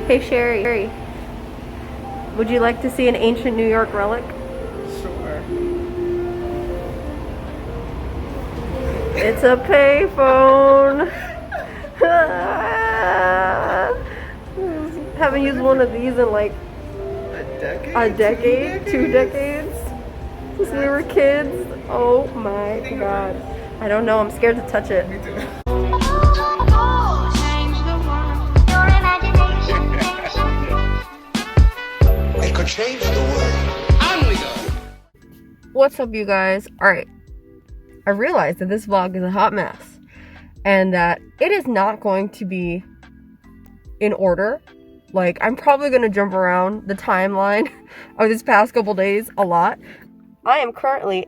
Hey Sherry, would you like to see an ancient New York relic? Sure. It's a payphone. Haven't used one of these in like A decade? a decade, 2 decades, since we were kids. Oh my god. I don't know, I'm scared to touch it. Me too. It could change the world. I'm Leo. What's up, you guys? Alright, I realized that this vlog is a hot mess and that it is not going to be in order. Like, I'm probably going to jump around the timeline of this past couple days a lot. I am currently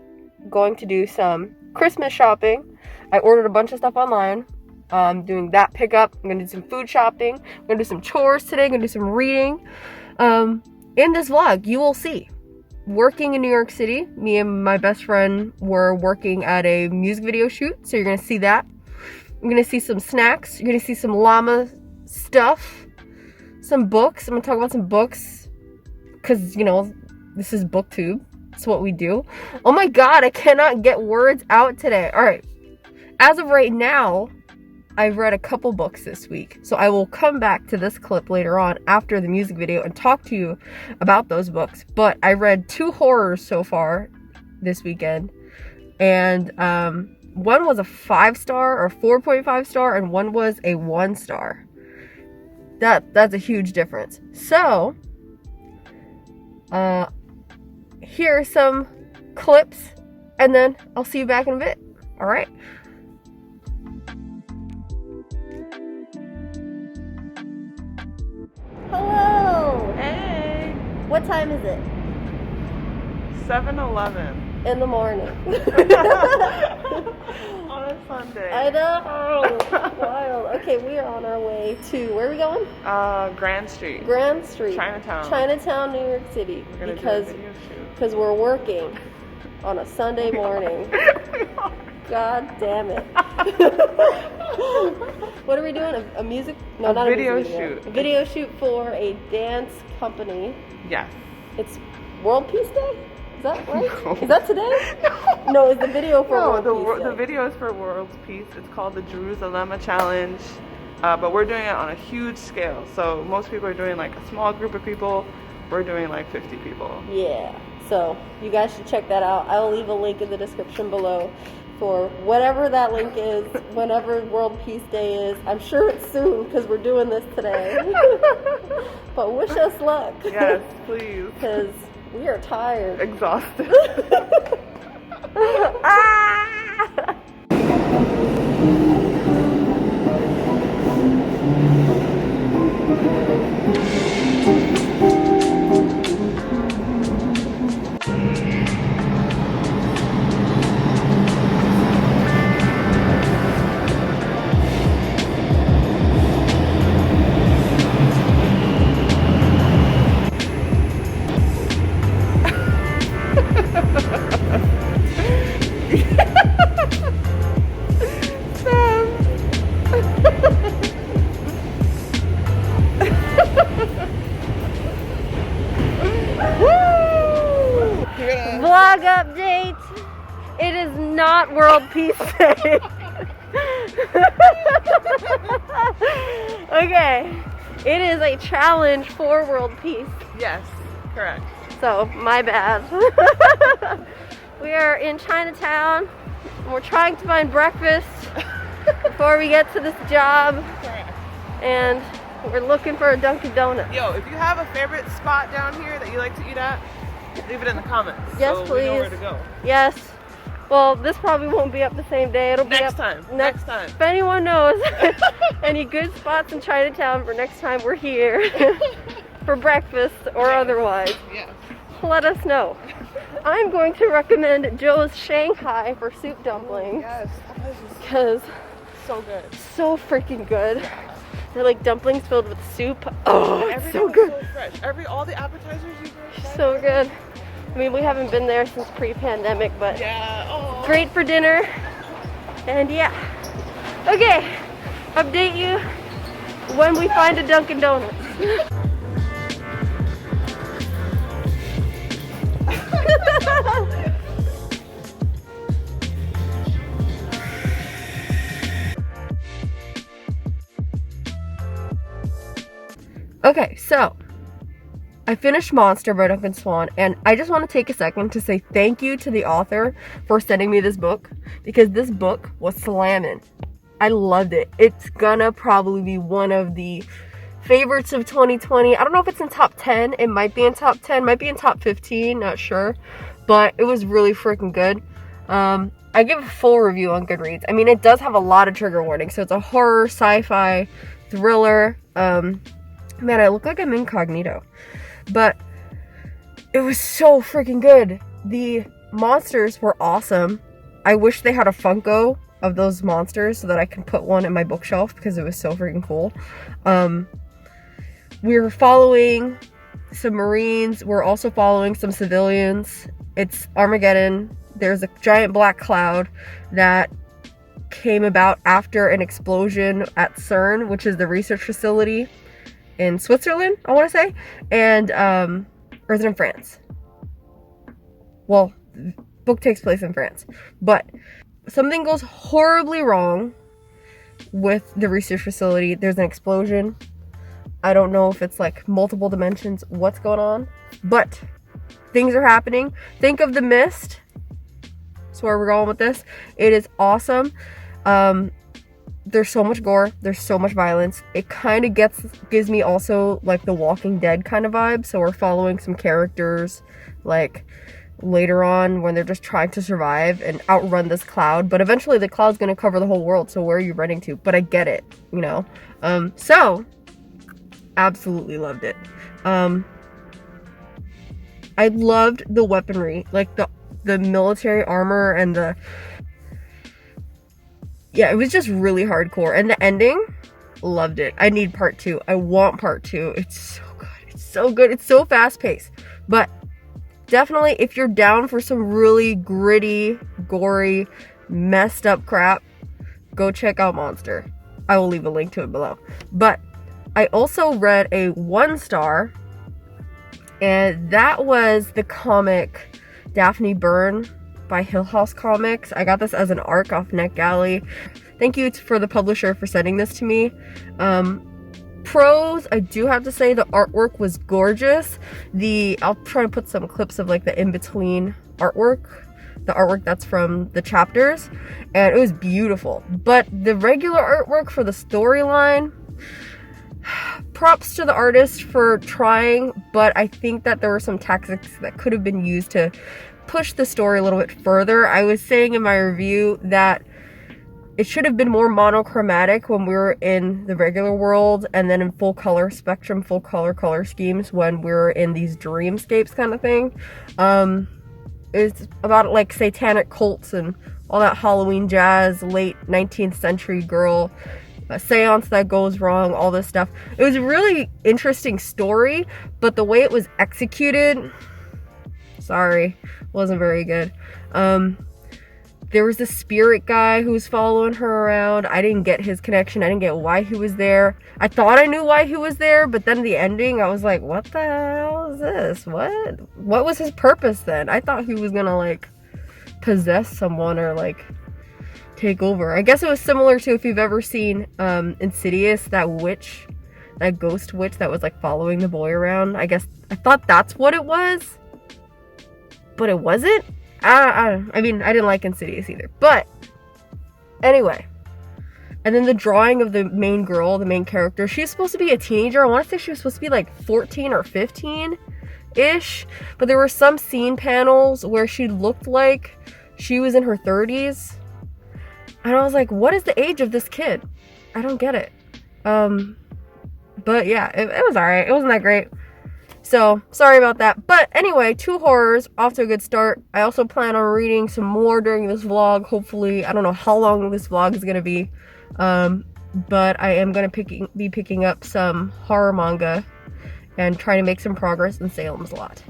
going to do some Christmas shopping. I ordered a bunch of stuff online. Doing that pickup. I'm going to do some food shopping. I'm going to do some chores today. I'm going to do some reading. In this vlog, you will see working in New York City. Me and my best friend were working at a music video shoot, so you're gonna see that. I'm gonna see some snacks. You're gonna see some llama stuff, some books. I'm gonna talk about some books because, you know, this is booktube. It's what we do. Oh my god, I cannot get words out today. All right, as of right now, I've read a couple books this week, so I will come back to this clip later on after the music video and talk to you about those books. But I read 2 horrors so far this weekend, and one was a 5-star or 4.5 star, and one was a 1-star. That's a huge difference. So, here are some clips, and then I'll see you back in a bit. All right. Hello! Hey! What time is it? 7-Eleven. In the morning. On a Sunday. I know! Wild. Okay, we are on our way to, where are we going? Grand Street. Grand Street. Chinatown. Chinatown, New York City. We're gonna Because do a video shoot. we're working on a Sunday morning. God damn it. What are we doing? A music? No, not video a music video. shoot. A video shoot for a dance company. Yes. It's World Peace Day? Is that right? No. Is that today? No, is the video for World Peace Day? The video is for World Peace. It's called the Jerusalem Challenge. But we're doing it on a huge scale. So most people are doing like a small group of people. We're doing like 50 people. Yeah. So you guys should check that out. I will leave a link in the description below for whatever that link is, whenever World Peace Day is. I'm sure it's soon because we're doing this today. But wish us luck. Yes, please. Because we are tired. Exhausted. Ah! Vlog update. It is not World Peace Day. Okay. It is a challenge for world peace. Yes, correct. So, my bad. We are in Chinatown. And we're trying to find breakfast before we get to this job. Correct. And we're looking for a Dunkin' Donuts. Yo, if you have a favorite spot down here that you like to eat at, leave it in the comments. Yes, so please. We know where to go. Yes. Well, this probably won't be up the same day. It'll be Next up time. Next time. If anyone knows any good spots in Chinatown for next time we're here for breakfast or otherwise, Yes. let us know. I'm going to recommend Joe's Shanghai for soup dumplings. Yes. Because So good. so freaking good. They're like dumplings filled with soup. Oh, it's Everything so is good. so fresh. All the appetizers you bring. So good. I mean, we haven't been there since pre-pandemic, but Yeah. Oh. great for dinner. And yeah. Okay. Update you when we find a Dunkin' Donuts. Okay, so I finished Monster by Duncan Swan, and I just want to take a second to say thank you to the author for sending me this book, because this book was slamming. I loved it. It's gonna probably be one of the favorites of 2020. I don't know if it's in top 10. It might be in top 10, might be in top 15, not sure. But it was really freaking good. I give a full review on Goodreads. I mean, it does have a lot of trigger warnings. So it's a horror, sci-fi, thriller. Man, I look like I'm incognito. But it was so freaking good. The monsters were awesome. I wish they had a Funko of those monsters so that I can put one in my bookshelf because it was so freaking cool. We were following some Marines. We're also following some civilians. It's Armageddon. There's a giant black cloud that came about after an explosion at CERN, which is the research facility in Switzerland, I want to say, and or is it in France? Well, the book takes place in France, but something goes horribly wrong with the research facility. There's an explosion. I don't know if it's like multiple dimensions, what's going on, but things are happening. Think of The Mist. That's where we're going with this. It is awesome. There's so much gore, there's so much violence. It kind of gives me also like the Walking Dead kind of vibe. So we're following some characters like later on when they're just trying to survive and outrun this cloud, but eventually the cloud's going to cover the whole world, so where are you running to? But I get it, you know. So absolutely loved it. I loved the weaponry, like the military armor and yeah, it was just really hardcore. And the ending, loved it. I need part 2. I want part 2. It's so good. It's so good. It's so fast paced. But definitely, if you're down for some really gritty, gory, messed up crap, go check out Monster. I will leave a link to it below. But I also read a 1-star, and that was the comic Daphne Byrne by Hill House Comics. I got this as an ARC off NetGalley. Thank you for the publisher for sending this to me. Pros, I do have to say the artwork was gorgeous. I'll try to put some clips of like the in-between artwork, the artwork that's from the chapters, and it was beautiful. But the regular artwork for the storyline, props to the artist for trying, but I think that there were some tactics that could have been used to push the story a little bit further. I was saying in my review that it should have been more monochromatic when we were in the regular world, and then in full color spectrum, full color schemes when we were in these dreamscapes kind of thing. It's about like satanic cults and all that Halloween jazz, late 19th century girl, a seance that goes wrong, all this stuff. It was a really interesting story, but the way it was executed, sorry, wasn't very good. There was this spirit guy who was following her around. I didn't get his connection. I didn't get why he was there. I thought I knew why he was there, but then the ending, I was like, what the hell is this? What was his purpose then? I thought he was gonna like possess someone or like take over. I guess it was similar to if you've ever seen Insidious, that witch, that ghost witch that was like following the boy around. I thought that's what it was, but it wasn't. I mean, I didn't like Insidious either, but anyway. And then the drawing of the main girl, the main character, she's supposed to be a teenager. I want to say she was supposed to be like 14 or 15-ish, but there were some scene panels where she looked like she was in her 30s, and I was like, what is the age of this kid? I don't get it. But yeah, it was alright. It wasn't that great. So, sorry about that. But anyway, 2 horrors, off to a good start. I also plan on reading some more during this vlog. Hopefully, I don't know how long this vlog is going to be. But I am going to be picking up some horror manga and trying to make some progress in Salem's Lot.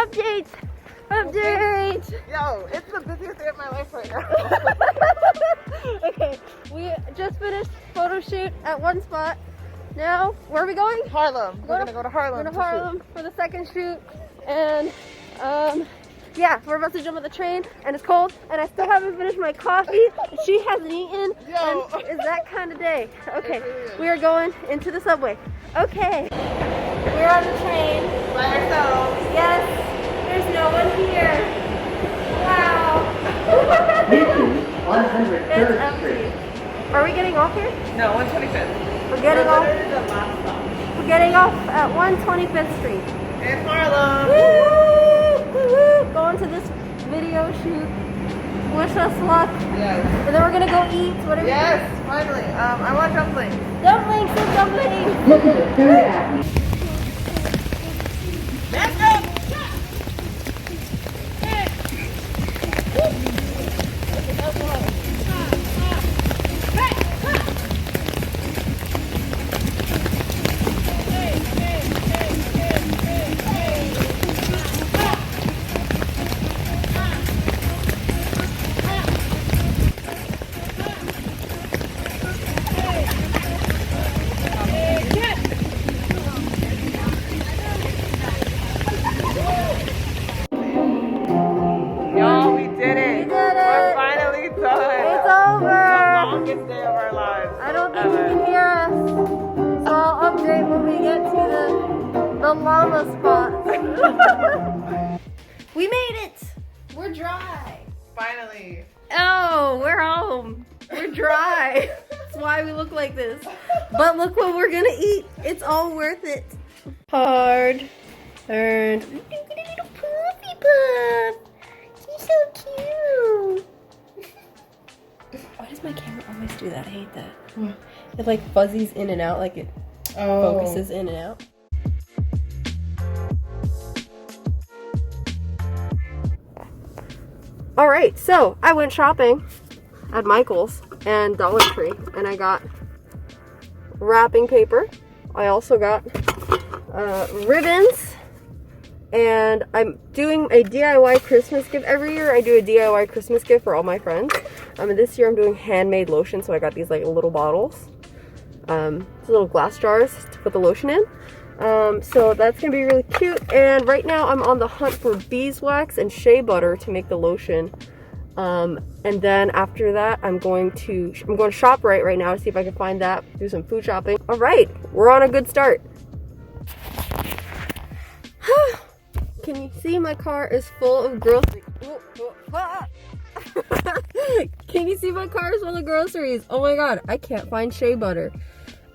Updates! Updates! Yo, it's the busiest day of my life right now. Okay, we just finished photo shoot at one spot. Now, where are we going? Harlem. We're gonna go to Harlem. We're going to Harlem for the second shoot. And, yeah, we're about to jump on the train, and it's cold, and I still haven't finished my coffee. She hasn't eaten. Yo. And it's that kind of day. Okay, It really is. we are going into the subway. Okay, we're on the train. By ourselves. Yes, there's no one here. Wow. It's empty. Are we getting off here? No, 125th. We're getting off. Literally the last stop. We're getting off at 125th Street. In Harlem. Woo! Woo! Going to this video shoot. Wish us luck. Yes. And then we're gonna go eat. What are we Yes, finally. I want dumplings. doing? Dumplings and dumplings. Let's go. Y'all, we did it. We did We're it. finally done. It's The over. longest day of our lives. I don't think you can hear us. So I'll update when we get to the llama spot. We made it. We're dry. Finally. Oh, we're home. We're dry. That's why we look like this. But look what we're gonna eat. It's all worth it. Hard earned. Little puppy pup. He's so cute. Why does my camera always do that? I hate that. It like fuzzies in and out, like it focuses in and out. All right, so I went shopping at Michael's and Dollar Tree, and I got wrapping paper. I also got ribbons, and I'm doing a DIY Christmas gift. Every year I do a DIY Christmas gift for all my friends. And this year I'm doing handmade lotion, so I got these like little bottles, these little glass jars to put the lotion in. So that's gonna be really cute. And right now I'm on the hunt for beeswax and shea butter to make the lotion. And then after that, I'm going to ShopRite right now to see if I can find that, do some food shopping. All right, we're on a good start. Can you see my car is full of groceries? Can you see my car is full of groceries? Oh my god, I can't find shea butter.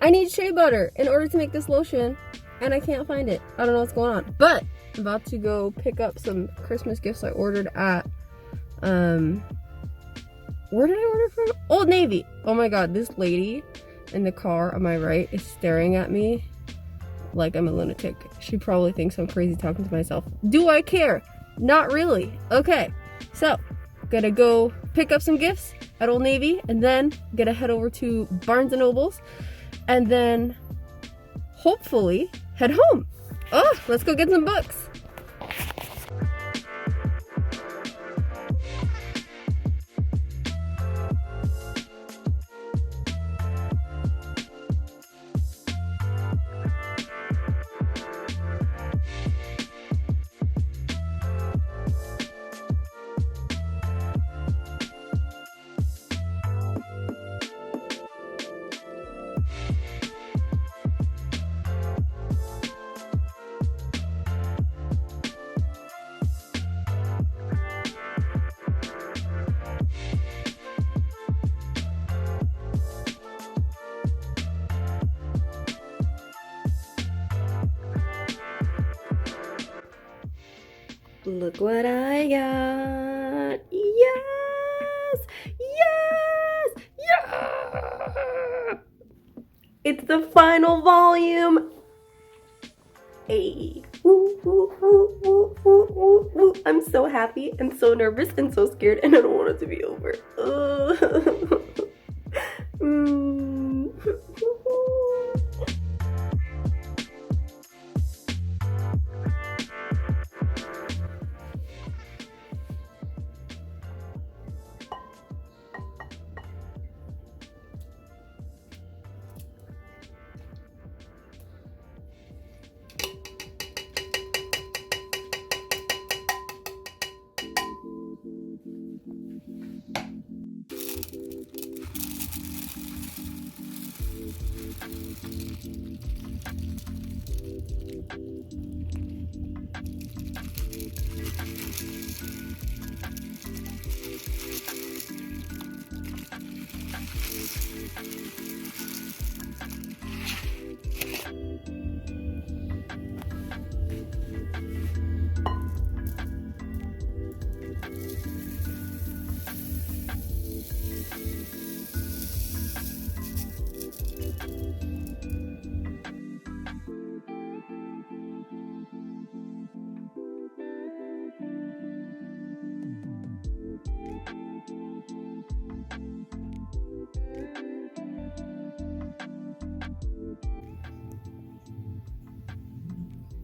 I need shea butter in order to make this lotion, and I can't find it. I don't know what's going on. But I'm about to go pick up some Christmas gifts I ordered at where did I order from? Old Navy. Oh my god, this lady in the car on my right is staring at me like I'm a lunatic. She probably thinks I'm crazy talking to myself. Do I care? Not really. Okay, so gonna go pick up some gifts at Old Navy, and then gonna head over to Barnes & Noble's, and then hopefully head home. Oh, let's go get some books. Look what I got. Yes! Yes! Yeah! It's the final volume. Hey. Woo, woo, woo, woo, woo, woo, woo. I'm so happy and so nervous and so scared, and I don't want it to be over.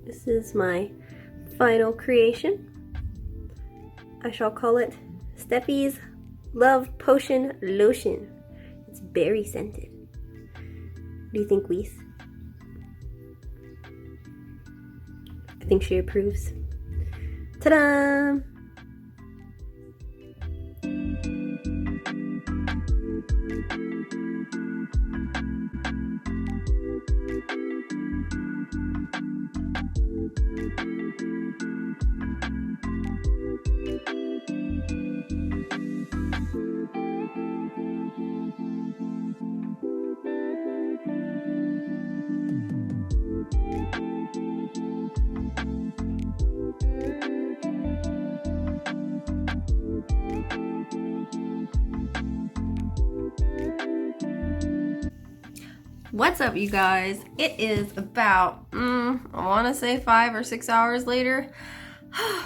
This is my final creation. I shall call it Steffi's Love Potion Lotion. It's berry scented. What do you think, Weiss? I think she approves. Ta-da! What's up, you guys? It is about, I want to say 5 or 6 hours later.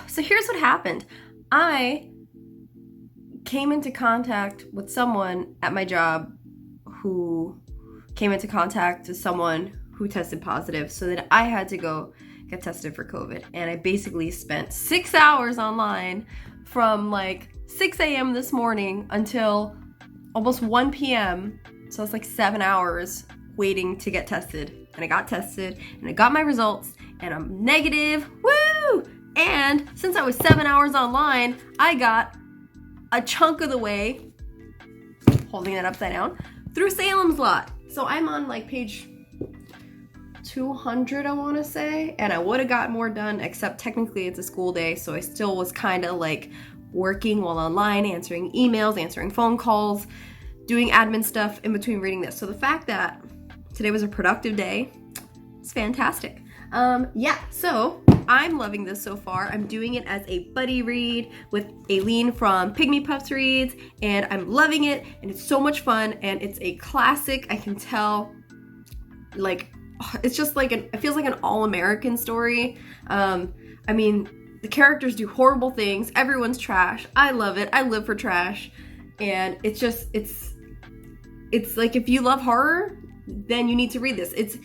So here's what happened. I came into contact with someone at my job who came into contact with someone who tested positive, so that I had to go get tested for COVID. And I basically spent 6 hours online from like 6 a.m. this morning until almost 1 p.m. So it's like 7 hours waiting to get tested. And I got tested and I got my results and I'm negative. Woo! And since I was 7 hours online, I got a chunk of the way, holding it upside down, through Salem's Lot. So I'm on like page 200, I want to say, and I would have got more done, except technically it's a school day, so I still was kind of like working while online, answering emails, answering phone calls, doing admin stuff in between reading this. So the fact that today was a productive day, it's fantastic. So I'm loving this so far. I'm doing it as a buddy read with Aileen from Pygmy Puffs Reads, and I'm loving it, and it's so much fun, and it's a classic. I can tell, like, it's just like it feels like an all-American story. I mean, the characters do horrible things. Everyone's trash. I love it. I live for trash, and it's like, if you love horror, then you need to read this. It's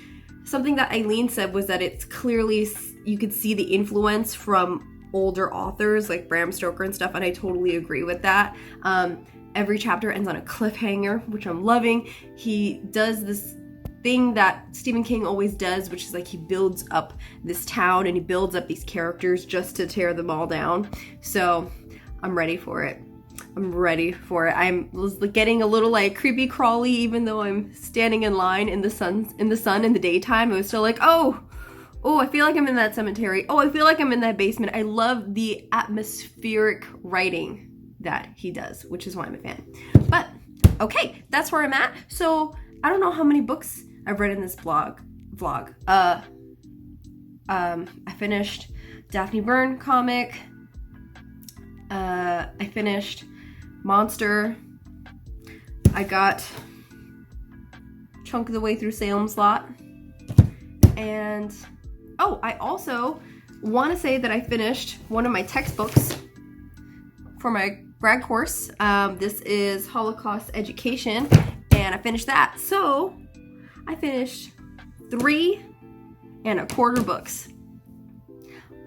something that Aileen said was that it's clearly, you could see the influence from older authors like Bram Stoker and stuff, and I totally agree with that. Every chapter ends on a cliffhanger, which I'm loving. He does this thing that Stephen King always does, which is like he builds up this town and he builds up these characters just to tear them all down. So I'm ready for it. I'm getting a little like creepy crawly, even though I'm standing in line in the sun in the daytime. It was still like, oh, I feel like I'm in that cemetery. Oh, I feel like I'm in that basement. I love the atmospheric writing that he does, which is why I'm a fan. But okay, that's where I'm at. So I don't know how many books I've read in this vlog. I finished Daphne Byrne comic. I finished Monster. I got a chunk of the way through Salem's Lot. And I also want to say that I finished one of my textbooks for my grad course. This is Holocaust Education, and I finished that. So I finished 3 1/4 books.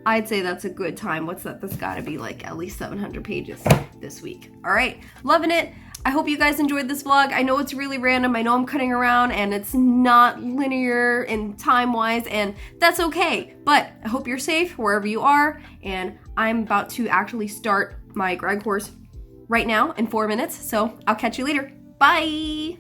I'd say that's a good time. What's that? That's gotta be like at least 700 pages this week. All right, loving it. I hope you guys enjoyed this vlog. I know it's really random. I know I'm cutting around and it's not linear in time-wise, and that's okay. But I hope you're safe wherever you are, and I'm about to actually start my grad course right now in 4 minutes. So I'll catch you later. Bye.